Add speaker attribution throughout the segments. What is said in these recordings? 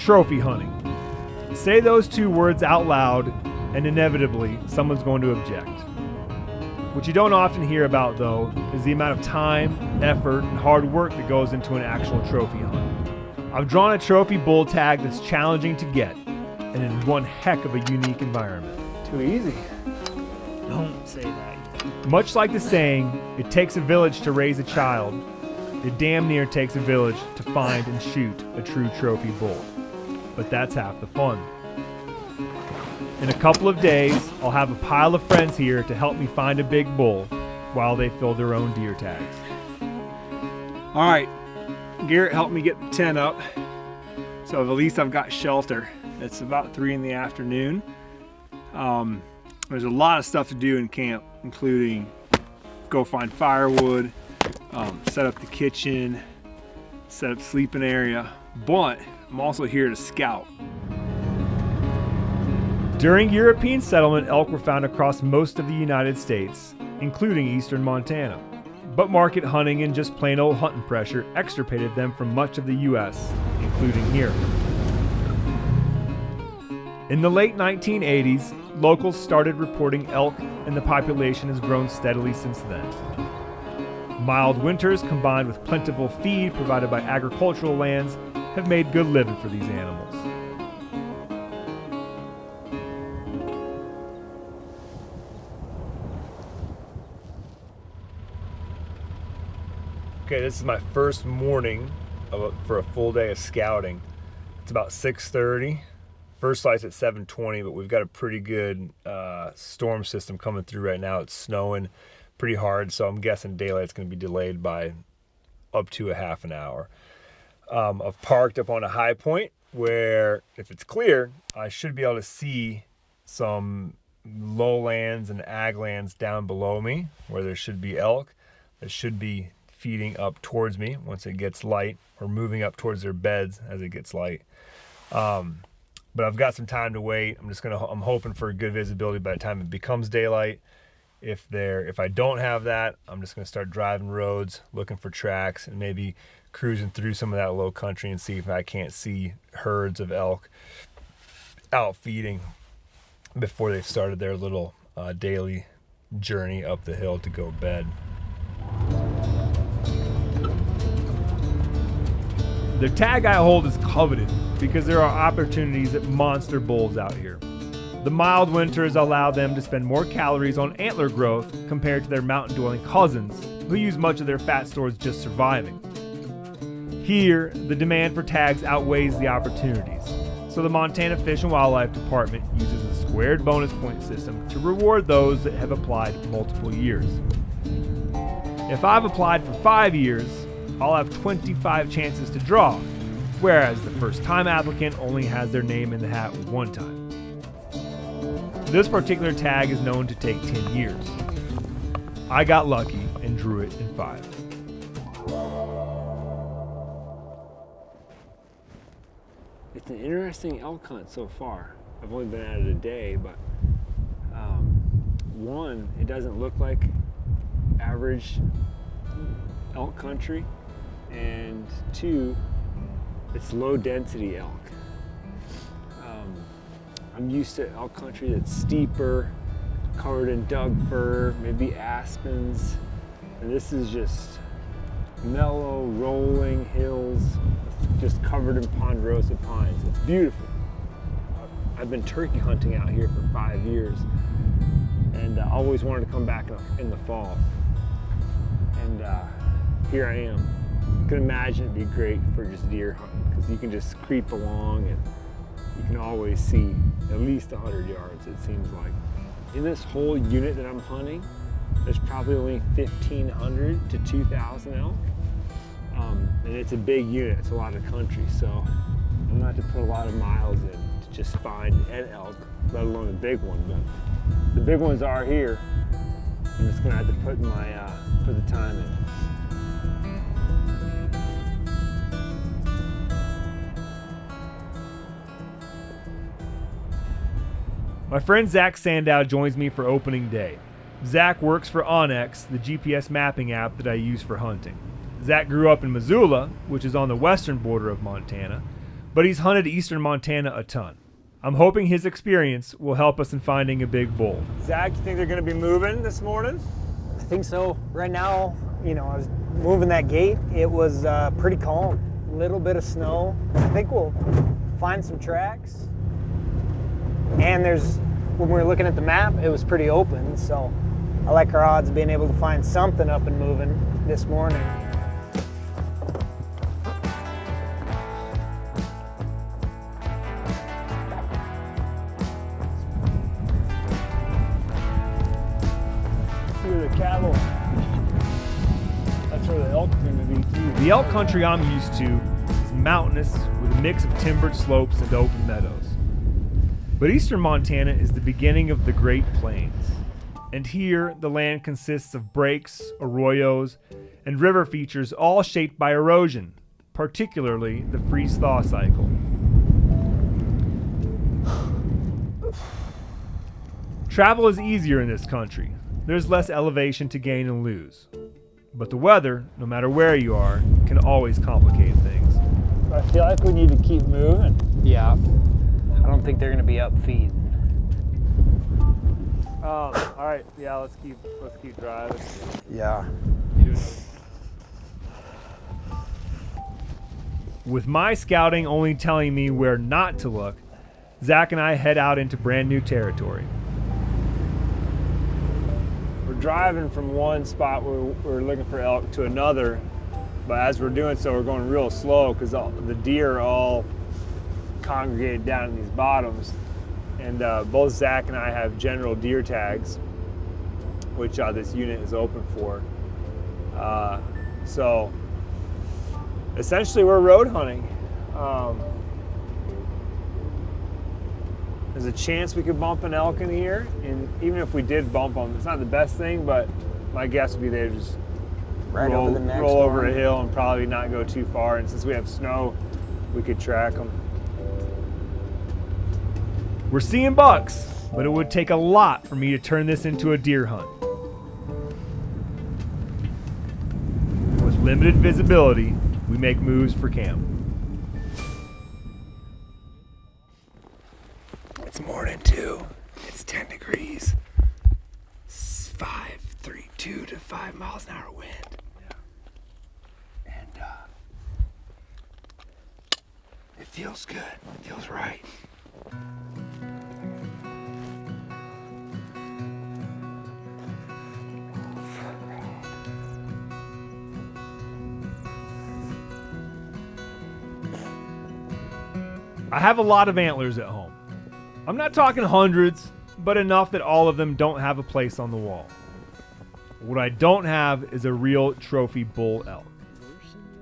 Speaker 1: trophy hunting. Say those two words out loud, and inevitably, someone's going to object. What you don't often hear about, though, is the amount of time, effort, and hard work that goes into an actual trophy hunt. I've drawn a trophy bull tag that's challenging to get, and in one heck of a unique environment.
Speaker 2: Too easy. Don't say that.
Speaker 1: Much like the saying, it takes a village to raise a child, it damn near takes a village to find and shoot a true trophy bull. But that's half the fun. In a couple of days, I'll have a pile of friends here to help me find a big bull while they fill their own deer tags.
Speaker 2: All right, Garrett helped me get the tent up, so at least I've got shelter. It's about 3 in the afternoon. There's a lot of stuff to do in camp, including go find firewood, set up the kitchen, set up sleeping area, but I'm also here to scout.
Speaker 1: During European settlement, elk were found across most of the United States, including eastern Montana. But market hunting and just plain old hunting pressure extirpated them from much of the U.S., including here. In the late 1980s, locals started reporting elk, and the population has grown steadily since then. Mild winters combined with plentiful feed provided by agricultural lands have made good living for these animals. Okay, this is my first morning for a full day of scouting. It's about 6:30. First light's at 7:20, but we've got a pretty good storm system coming through right now. It's snowing pretty hard, so I'm guessing daylight's going to be delayed by up to a half an hour. I've parked up on a high point where, if it's clear, I should be able to see some lowlands and ag lands down below me where there should be elk that should be feeding up towards me once it gets light, or moving up towards their beds as it gets light. But I've got some time to wait. I'm hoping for good visibility by the time it becomes daylight. If I don't have that, I'm just gonna start driving roads, looking for tracks, and maybe cruising through some of that low country and see if I can't see herds of elk out feeding before they've started their little daily journey up the hill to go bed. The tag I hold is coveted because there are opportunities at monster bulls out here. The mild winters allow them to spend more calories on antler growth compared to their mountain-dwelling cousins, who use much of their fat stores just surviving. Here, the demand for tags outweighs the opportunities, so the Montana Fish and Wildlife Department uses a squared bonus point system to reward those that have applied multiple years. If I've applied for 5 years, I'll have 25 chances to draw, whereas the first-time applicant only has their name in the hat one time. This particular tag is known to take 10 years. I got lucky and drew it in 5.
Speaker 2: It's an interesting elk hunt so far. I've only been at it a day, but one, it doesn't look like average elk country, and 2, it's low density elk. I'm used to elk country that's steeper, covered in Doug fir, maybe aspens, and this is just mellow, rolling hills, just covered in ponderosa pines. It's beautiful. I've been turkey hunting out here for 5 years, and I always wanted to come back in the fall. And here I am. I can imagine it'd be great for just deer hunting, because you can just creep along and you can always see at least 100 yards, it seems like. In this whole unit that I'm hunting, there's probably only 1,500 to 2,000 elk. And it's a big unit, it's a lot of country, so I'm gonna have to put a lot of miles in to just find an elk, let alone a big one. But the big ones are here. I'm just gonna have to put the time in.
Speaker 1: My friend Zach Sandau joins me for opening day. Zach works for Onyx, the GPS mapping app that I use for hunting. Zach grew up in Missoula, which is on the western border of Montana, but he's hunted eastern Montana a ton. I'm hoping his experience will help us in finding a big bull. Zach, you think they're going to be moving this morning?
Speaker 3: I think so. Right now, I was moving that gate. It was pretty calm. A little bit of snow. I think we'll find some tracks. And when we were looking at the map, it was pretty open. So I like our odds of being able to find something up and moving this morning.
Speaker 2: The cattle. That's where the elk are going to be too.
Speaker 1: The elk country I'm used to is mountainous with a mix of timbered slopes and open meadows. But eastern Montana is the beginning of the Great Plains. And here, the land consists of breaks, arroyos, and river features all shaped by erosion, particularly the freeze-thaw cycle. Travel is easier in this country. There's less elevation to gain and lose. But the weather, no matter where you are, can always complicate things.
Speaker 2: I feel like we need to keep moving.
Speaker 3: Yeah. I don't think they're going to be up feeding.
Speaker 1: All right, yeah, let's keep driving.
Speaker 3: Yeah.
Speaker 1: With my scouting only telling me where not to look, Zach and I head out into brand new territory.
Speaker 2: We're driving from one spot where we're looking for elk to another, but as we're doing so, we're going real slow because the deer are all congregated down in these bottoms. And both Zach and I have general deer tags, which this unit is open for. So essentially we're road hunting. There's a chance we could bump an elk in here, and even if we did bump them, it's not the best thing, but my guess would be they'd just roll over a hill and probably not go too far. And since we have snow, we could track them.
Speaker 1: We're seeing bucks, but it would take a lot for me to turn this into a deer hunt. With limited visibility, we make moves for camp.
Speaker 4: It's morning too. It's 10 degrees. 2 to 5 miles an hour wind. Yeah. And it feels good. It feels right.
Speaker 1: I have a lot of antlers at home. I'm not talking hundreds, but enough that all of them don't have a place on the wall. What I don't have is a real trophy bull elk.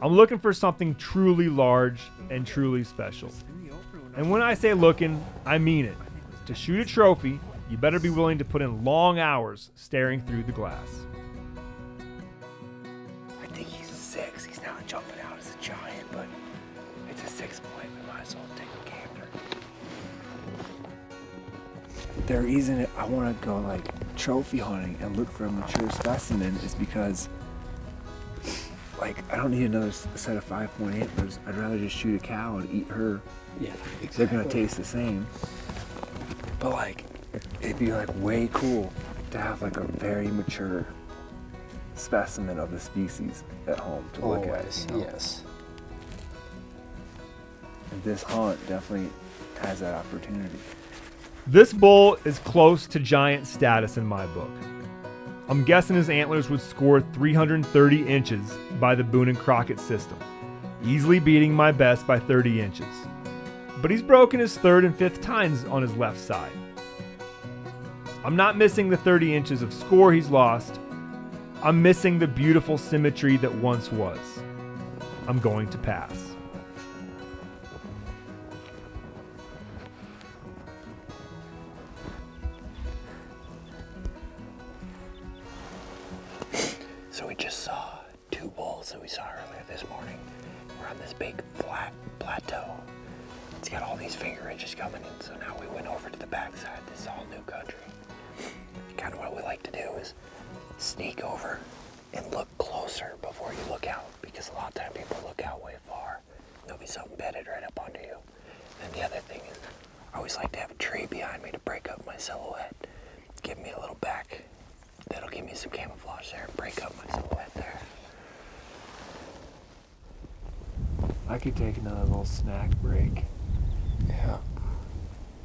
Speaker 1: I'm looking for something truly large and truly special. And when I say looking, I mean it. To shoot a trophy, you better be willing to put in long hours staring through the glass.
Speaker 4: I think he's a 6. He's now jumping out as a giant, but it's a 6 point. We might as well take a gander. The reason I want to go like trophy hunting and look for a mature specimen is because like I don't need another set of 5-point antlers. I'd rather just shoot a cow and eat her. Yeah, exactly. They're gonna taste the same. But like, it'd be like way cool to have like a very mature specimen of the species at home to look at. You know?
Speaker 3: Yes.
Speaker 4: And this hunt definitely has that opportunity.
Speaker 1: This bull is close to giant status in my book. I'm guessing his antlers would score 330 inches by the Boone and Crockett system, easily beating my best by 30 inches. But he's broken his 3rd and 5th tines on his left side. I'm not missing the 30 inches of score he's lost. I'm missing the beautiful symmetry that once was. I'm going to pass.
Speaker 4: So we just saw 2 bulls that we saw earlier this morning. We're on this big flat plateau. It's got all these finger ridges coming in, so now we went over to the backside. This is all new country. Kind of what we like to do is sneak over and look closer before you look out, because a lot of time people look out way far. They'll be
Speaker 5: be something bedded right up under you. And the other thing is, I always like to have a tree behind me to break up my silhouette. Give me a little back. That'll give me some camouflage there. Break up my silhouette there.
Speaker 4: I could take another little snack break.
Speaker 5: Yeah.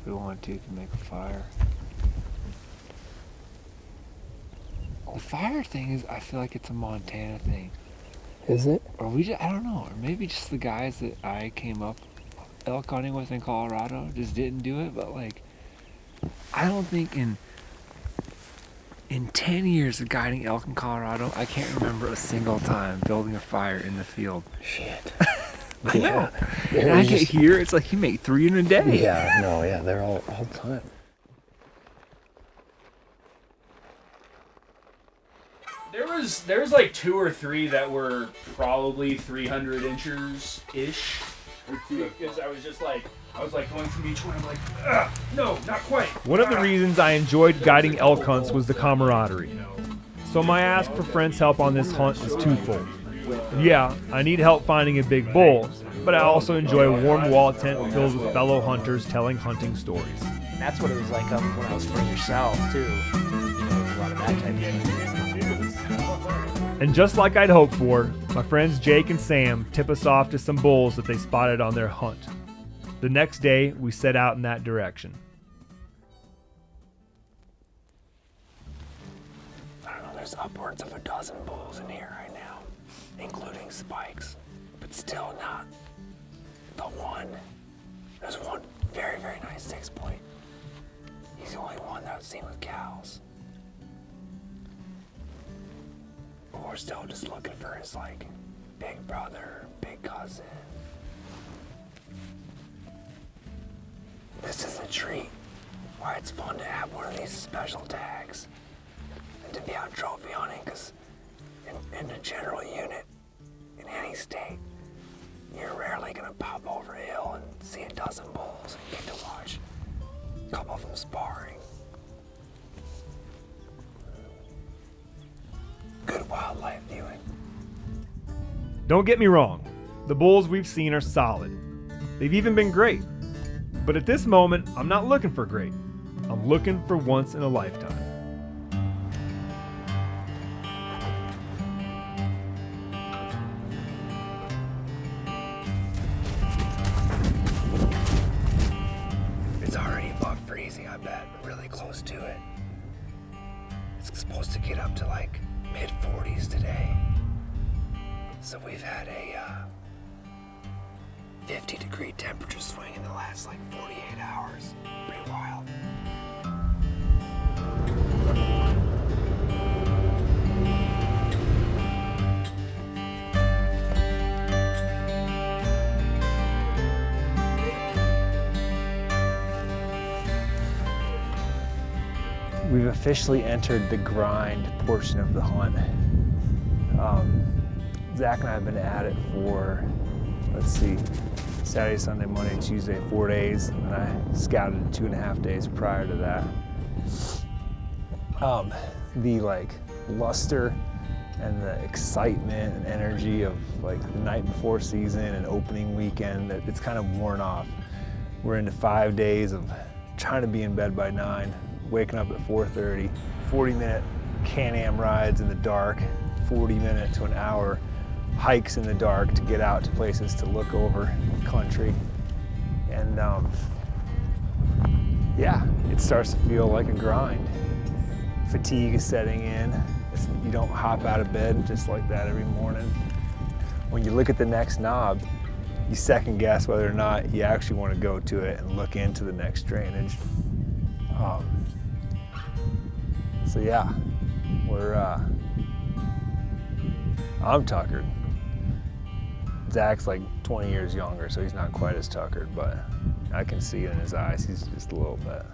Speaker 4: If we wanted to, can make a fire. The fire thing is, I feel like it's a Montana thing.
Speaker 5: Is it?
Speaker 4: Or I don't know. Or maybe just the guys that I came up elk hunting with in Colorado just didn't do it. But like, I don't think in 10 years of guiding elk in Colorado, I can't remember a single time building a fire in the field.
Speaker 5: Shit.
Speaker 4: I know. And I get here, it's like you make 3 in a day.
Speaker 5: Yeah, no, yeah, they're all the time.
Speaker 6: There's like 2 or 3 that were probably 300 inches ish. Because I was going through each one. I'm like, no, not quite.
Speaker 1: One of the reasons I enjoyed guiding elk hunts was the camaraderie. So my ask for friends' help on this hunt is twofold. Yeah, I need help finding a big bull, but I also enjoy a warm wall tent filled with fellow hunters telling hunting stories.
Speaker 5: And that's what it was like up when I was further south, too. A lot of that type of thing.
Speaker 1: And just like I'd hoped for, my friends Jake and Sam tip us off to some bulls that they spotted on their hunt. The next day, we set out in that direction.
Speaker 5: I don't know, there's upwards of a dozen bulls in here right now, including spikes, but still not the one. There's one very, very nice 6-point. He's the only one that I've seen with cows. But we're still just looking for his, like, big brother, big cousin. This is a treat. Why it's fun to have one of these special tags and to be out trophy hunting, because in a general unit, in any state, you're rarely gonna pop over a hill and see a dozen bulls and get to watch a couple of them sparring. Good wildlife viewing.
Speaker 1: Don't get me wrong, the bulls we've seen are solid. They've even been great. But at this moment, I'm not looking for great. I'm looking for once in a lifetime.
Speaker 5: It's already above freezing, I bet. Really close to it. It's supposed to get up to like mid-40s today. So we've had a 50-degree temperature swing in the last like 48 hours. Pretty wild.
Speaker 2: We've officially entered the grind portion of the hunt. Zach and I have been at it for, let's see, Saturday, Sunday, Monday, Tuesday, 4 days, and I scouted 2.5 days prior to that. The like luster and the excitement and energy of like the night before season and opening weekend, it's kind of worn off. We're into 5 days of trying to be in bed by 9, waking up at 4:30, 40-minute Can-Am rides in the dark, 40-minute to an hour hikes in the dark to get out to places to look over country. And yeah, it starts to feel like a grind. Fatigue is setting in. You don't hop out of bed just like that every morning. When you look at the next knob, you second guess whether or not you actually want to go to it and look into the next drainage. So yeah, I'm tuckered. Zach's like 20 years younger, so he's not quite as tuckered, but I can see it in his eyes. He's just a little bit.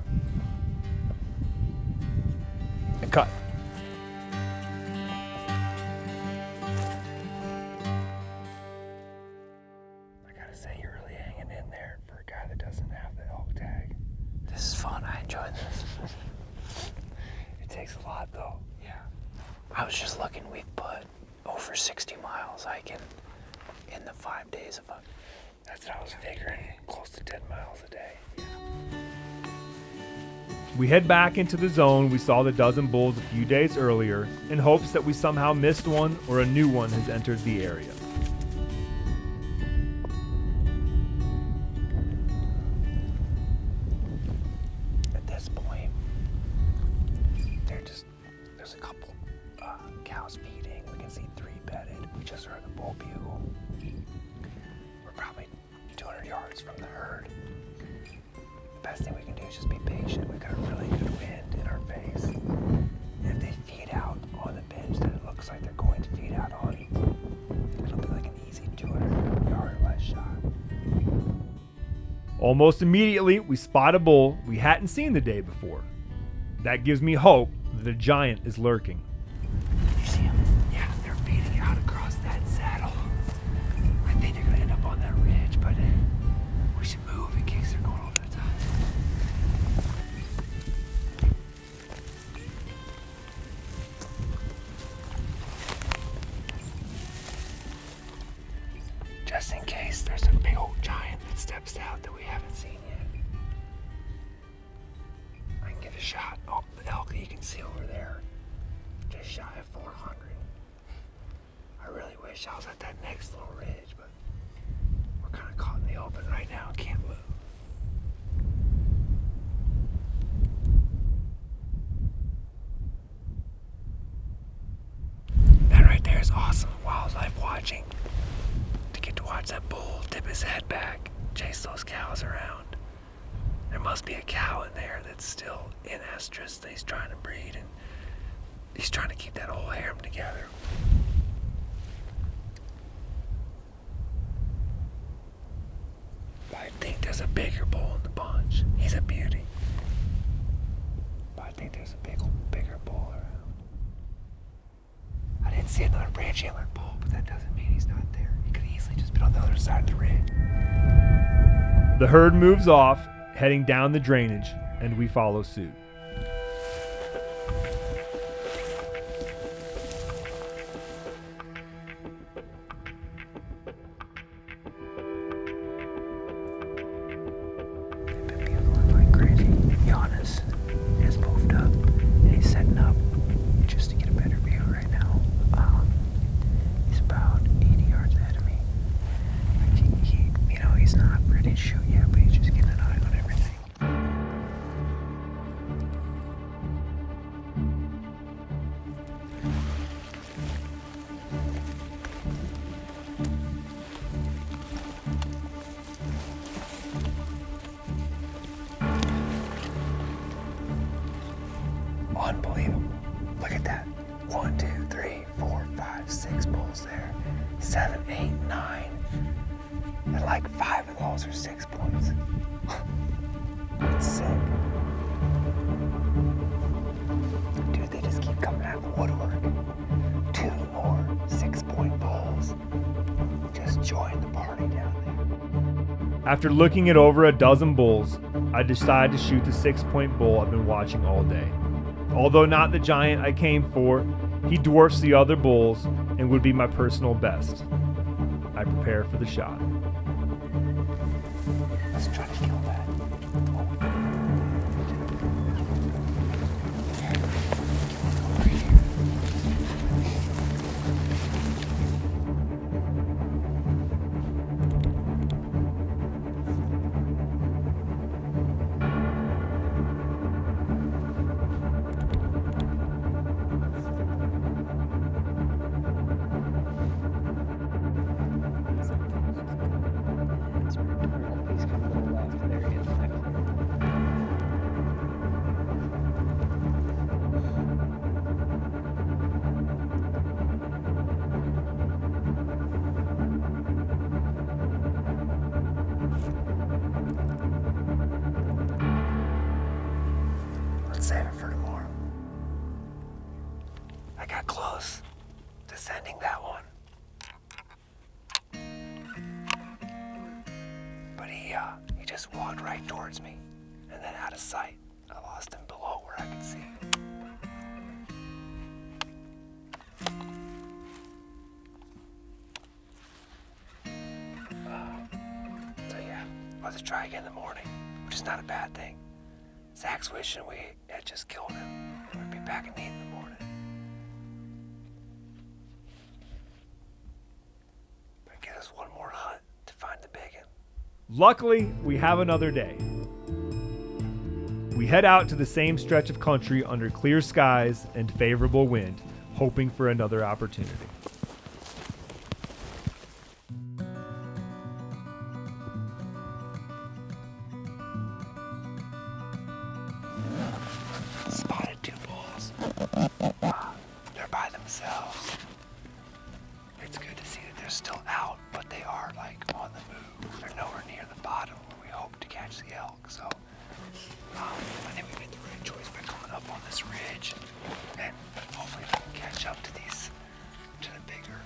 Speaker 2: And cut.
Speaker 5: I gotta say, you're really hanging in there for a guy that doesn't have the elk tag. This is fun. I enjoy this. It takes a lot, though. Yeah. I was just looking. We've put over 60 miles hiking in the 5 days of That's what I was figuring, close to 10 miles a day.
Speaker 1: We head back into the zone we saw the dozen bulls a few days earlier in hopes that we somehow missed one or a new one has entered the area.
Speaker 5: At this point, there's a couple cows feeding. We can see 3 bedded. We just heard the bull bugle. We're probably 200 yards from the herd. The best thing we can do is just be patient. We've got a really good wind in our face. And if they feed out on the bench that it looks like they're going to feed out on, it'll be like an easy 200-yard less shot.
Speaker 1: Almost immediately, we spot a bull we hadn't seen the day before. That gives me hope that a giant is lurking.
Speaker 5: You see them? Yeah, they're feeding out across that saddle. I think they're gonna end up on that ridge, but we should move in case they're going over the top. Just in case there's a big old giant that steps out that we haven't seen yet. I can get a shot. Oh, the elk you can see over there. Just shy of 400. I really wish I was at that next little ridge, but we're kind of caught in the open right now and can't move. That right there is awesome wildlife watching. To get to watch that bull tip his head back, chase those cows around. There must be a cow in there that's still in estrus that he's trying to breed, and he's trying to keep that whole harem together. But I think there's a bigger bull in the bunch. He's a beauty. But I think there's a bigger bull around. I didn't see another branch antler bull, but that doesn't mean he's not there. He could easily just been on the other side of the ridge.
Speaker 1: The herd moves off, heading down the drainage, and we follow suit.
Speaker 5: They've been bugling like crazy. Janis has moved up, and he's setting up just to get a better view right now. He's about 80 yards ahead of me. He's not ready to shoot yet, but he's just getting an eye on everything. Unbelievable. Look at that. 1, 2, 3, 4, 5, 6 bulls there. 7, 8, 9. And like 5 of those are 6 points. It's sick. Dude, they just keep coming out of the woodwork. 2 more 6-point bulls. Just join the party down there.
Speaker 1: After looking at over a dozen bulls, I decide to shoot the 6-point bull I've been watching all day. Although not the giant I came for, he dwarfs the other bulls and would be my personal best. I prepare for the shot.
Speaker 5: Let's try to kill that. Save it for tomorrow. I got close to sending that one. But he just walked right towards me, and then out of sight. I lost him below where I could see. about to try again in the morning, which is not a bad thing. Zach's wishing we had just killed him. We'd be back and eat in the morning. But get us one more hunt to find the biggin.
Speaker 1: Luckily, we have another day. We head out to the same stretch of country under clear skies and favorable wind, hoping for another opportunity.
Speaker 5: Spotted 2 bulls. They're by themselves. It's good to see that they're still out, but they are like on the move. They're nowhere near the bottom where we hope to catch the elk. So I think we made the right choice by coming up on this ridge, and hopefully we can catch up to the bigger.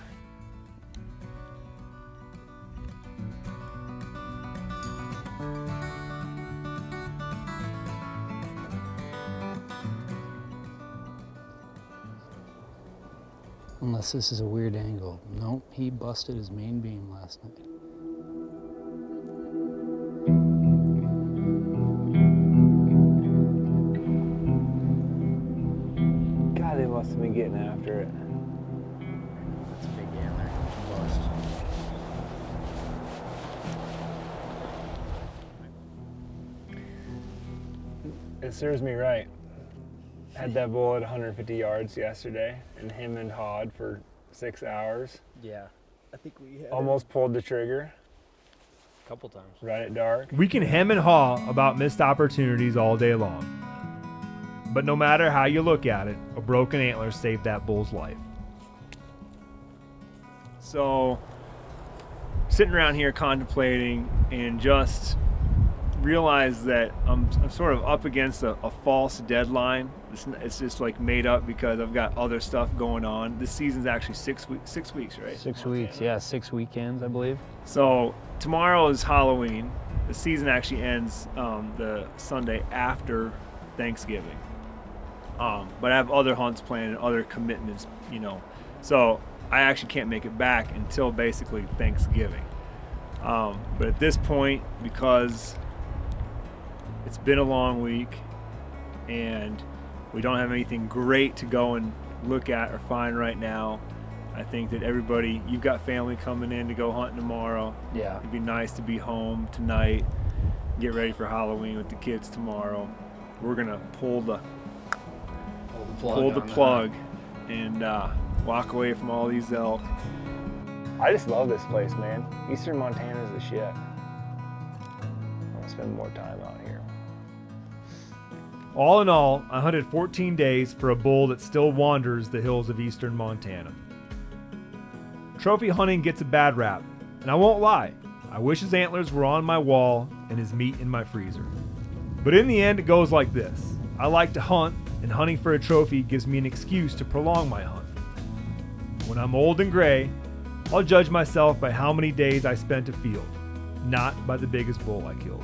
Speaker 7: Unless this is a weird angle. Nope, he busted his main beam last night.
Speaker 2: God, they must have been getting after it.
Speaker 7: That's a big antler. Bust.
Speaker 2: It serves me right. Had that bull at 150 yards yesterday and him and Hod for 6 hours.
Speaker 7: Yeah, I think we had
Speaker 2: Almost pulled the trigger
Speaker 7: a couple times.
Speaker 2: right at dark.
Speaker 1: We can hem and haw about missed opportunities all day long. But no matter how you look at it, a broken antler saved that bull's life. So, sitting around here contemplating and just realize that I'm sort of up against a false deadline. It's just like made up because I've got other stuff going on. This season's actually 6 weeks, right?
Speaker 7: 6 weeks, yeah, 6 weekends, I believe.
Speaker 1: So tomorrow is Halloween. The season actually ends the Sunday after Thanksgiving. But I have other hunts planned and other commitments, you know. So I actually can't make it back until basically Thanksgiving. But at this point, because it's been a long week and we don't have anything great to go and look at or find right now, I think that everybody, you've got family coming in to go hunting tomorrow.
Speaker 7: Yeah.
Speaker 1: It'd be nice to be home tonight, get ready for Halloween with the kids tomorrow. We're gonna pull the plug and walk away from all these elk.
Speaker 2: I just love this place, man. Eastern Montana is the shit. I want to spend more time out here.
Speaker 1: All in all, I hunted 14 days for a bull that still wanders the hills of eastern Montana. Trophy hunting gets a bad rap, and I won't lie, I wish his antlers were on my wall and his meat in my freezer. But in the end, it goes like this. I like to hunt, and hunting for a trophy gives me an excuse to prolong my hunt. When I'm old and gray, I'll judge myself by how many days I spent afield, not by the biggest bull I killed.